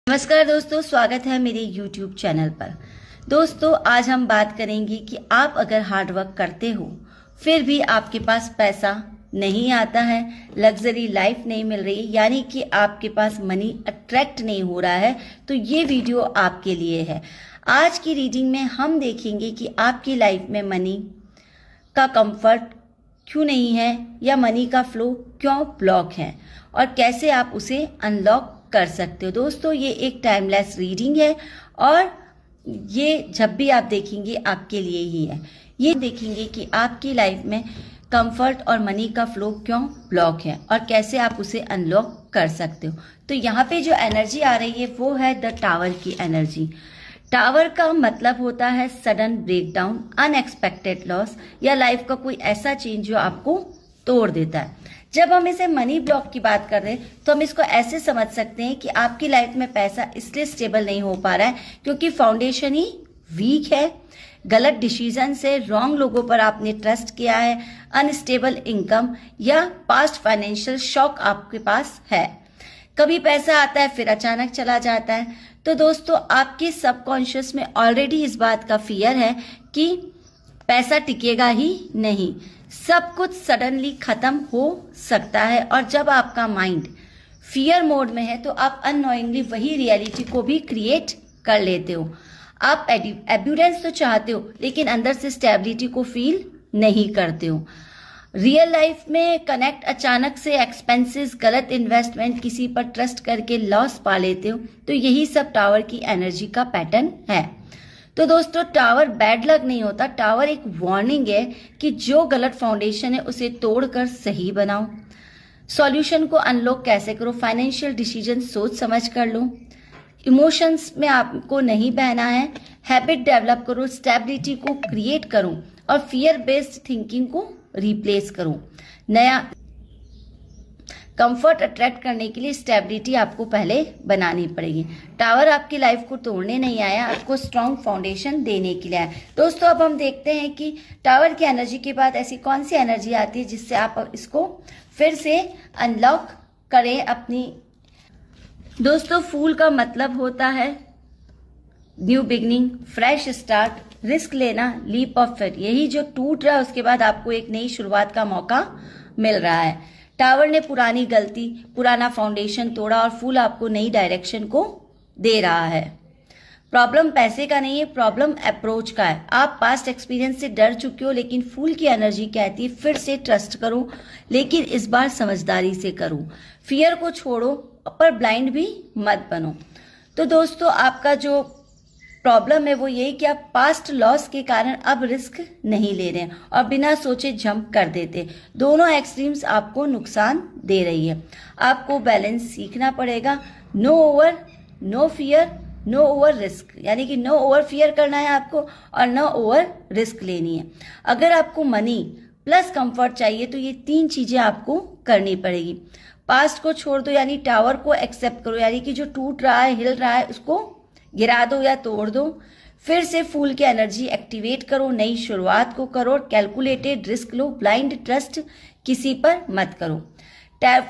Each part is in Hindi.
नमस्कार दोस्तों, स्वागत है मेरे YouTube चैनल पर। दोस्तों, आज हम बात करेंगे कि आप अगर हार्ड वर्क करते हो फिर भी आपके पास पैसा नहीं आता है, लग्जरी लाइफ नहीं मिल रही, यानी कि आपके पास मनी अट्रैक्ट नहीं हो रहा है, तो ये वीडियो आपके लिए है। आज की रीडिंग में हम देखेंगे कि आपकी लाइफ में मनी का कंफर्ट क्यों नहीं है या मनी का फ्लो क्यों ब्लॉक है और कैसे आप उसे अनलॉक कर सकते हो। दोस्तों, ये एक टाइमलेस रीडिंग है और ये जब भी आप देखेंगे आपके लिए ही है। ये देखेंगे कि आपकी लाइफ में कंफर्ट और मनी का फ्लो क्यों ब्लॉक है और कैसे आप उसे अनलॉक कर सकते हो। तो यहाँ पे जो एनर्जी आ रही है वो है द टावर की एनर्जी। टावर का मतलब होता है सडन ब्रेकडाउन, अनएक्सपेक्टेड लॉस या लाइफ का कोई ऐसा चेंज जो आपको तोड़ देता है। जब हम इसे मनी ब्लॉक की बात कर रहे हैं तो हम इसको ऐसे समझ सकते हैं कि आपकी लाइफ में पैसा इसलिए स्टेबल नहीं हो पा रहा है क्योंकि फाउंडेशन ही वीक है, गलत डिसीजन से, रॉन्ग लोगों पर आपने ट्रस्ट किया है, अनस्टेबल इनकम या पास्ट फाइनेंशियल शॉक आपके पास है। कभी पैसा आता है फिर अचानक चला जाता है। तो दोस्तों, आपके सबकॉन्शियस में ऑलरेडी इस बात का फियर है कि पैसा टिकेगा ही नहीं, सब कुछ सडनली खत्म हो सकता है। और जब आपका माइंड फियर मोड में है तो आप अननोइंगली वही रियलिटी को भी क्रिएट कर लेते हो। आप एब्यूडेंस तो चाहते हो लेकिन अंदर से स्टेबिलिटी को फील नहीं करते हो। रियल लाइफ में कनेक्ट अचानक से एक्सपेंसेस, गलत इन्वेस्टमेंट, किसी पर ट्रस्ट करके लॉस पा लेते हो। तो यही सब टावर की एनर्जी का पैटर्न है। तो दोस्तों, टावर बैड लक नहीं होता, टावर एक वार्निंग है कि जो गलत फाउंडेशन है उसे तोड़कर सही बनाओ। सॉल्यूशन को अनलॉक कैसे करो, फाइनेंशियल डिसीजन सोच समझ कर लो, इमोशंस में आपको नहीं बहना है, हैबिट डेवलप करो, स्टेबिलिटी को क्रिएट करो और फियर बेस्ड थिंकिंग को रिप्लेस करो। नया कंफर्ट अट्रैक्ट करने के लिए स्टेबिलिटी आपको पहले बनानी पड़ेगी। टावर आपकी लाइफ को तोड़ने नहीं आया, आपको स्ट्रॉन्ग फाउंडेशन देने के लिए आया। दोस्तों, अब हम देखते हैं कि टावर की एनर्जी के बाद ऐसी कौन सी एनर्जी आती है जिससे आप इसको फिर से अनलॉक करें अपनी। दोस्तों, फूल का मतलब होता है new beginning, fresh start, risk लेना, लीप ऑफ फेथ। यही जो टूट रहा है उसके बाद आपको एक नई शुरुआत का मौका मिल रहा है। टावर ने पुरानी गलती, पुराना फाउंडेशन तोड़ा और फूल आपको नई डायरेक्शन को दे रहा है। प्रॉब्लम पैसे का नहीं है, प्रॉब्लम अप्रोच का है। आप पास्ट एक्सपीरियंस से डर चुके हो लेकिन फूल की एनर्जी कहती है फिर से ट्रस्ट करो, लेकिन इस बार समझदारी से करो। फियर को छोड़ो पर ब्लाइंड भी मत बनो। तो दोस्तों, आपका जो प्रॉब्लम है वो यही कि आप पास्ट लॉस के कारण अब रिस्क नहीं ले रहे हैं और बिना सोचे जंप कर देते। दोनों एक्सट्रीम्स आपको नुकसान दे रही है। आपको बैलेंस सीखना पड़ेगा। No over, no fear, no over risk, यानी कि नो ओवर फियर करना है आपको और नो ओवर रिस्क लेनी है। अगर आपको मनी प्लस कंफर्ट चाहिए तो ये तीन चीजें आपको करनी पड़ेगी। पास्ट को छोड़ दो, यानी टावर को एक्सेप्ट करो, यानी कि जो टूट रहा है, हिल रहा है, उसको गिरा दो या तोड़ दो। फिर से फूल की एनर्जी एक्टिवेट करो, नई शुरुआत को करो, कैलकुलेटेड रिस्क लो, ब्लाइंड ट्रस्ट किसी पर मत करो।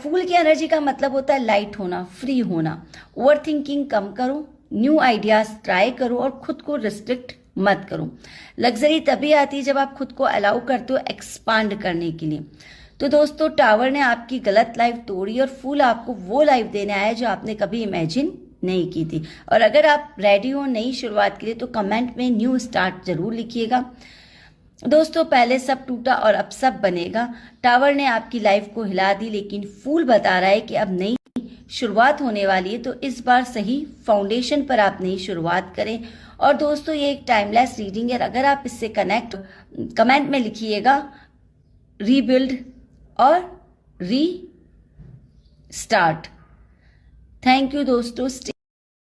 फूल की एनर्जी का मतलब होता है लाइट होना, फ्री होना। ओवर थिंकिंग कम करो, न्यू आइडियाज ट्राई करो और खुद को रिस्ट्रिक्ट मत करो। लग्जरी तभी आती है जब आप खुद को अलाउ करते हो एक्सपांड करने के लिए। तो दोस्तों, टावर ने आपकी गलत लाइफ तोड़ी और फूल आपको वो लाइफ देने आया जो आपने कभी इमेजिन नहीं की थी। और अगर आप रेडी हो नई शुरुआत के लिए तो कमेंट में न्यू स्टार्ट जरूर लिखिएगा। दोस्तों, पहले सब टूटा और अब सब बनेगा। टावर ने आपकी लाइफ को हिला दी लेकिन फूल बता रहा है कि अब नई शुरुआत होने वाली है, तो इस बार सही फाउंडेशन पर आप नई शुरुआत करें। और दोस्तों, ये एक टाइमलेस रीडिंग है। अगर आप इससे कमेंट में लिखिएगा रीबिल्ड और री स्टार्ट। थैंक यू दोस्तों।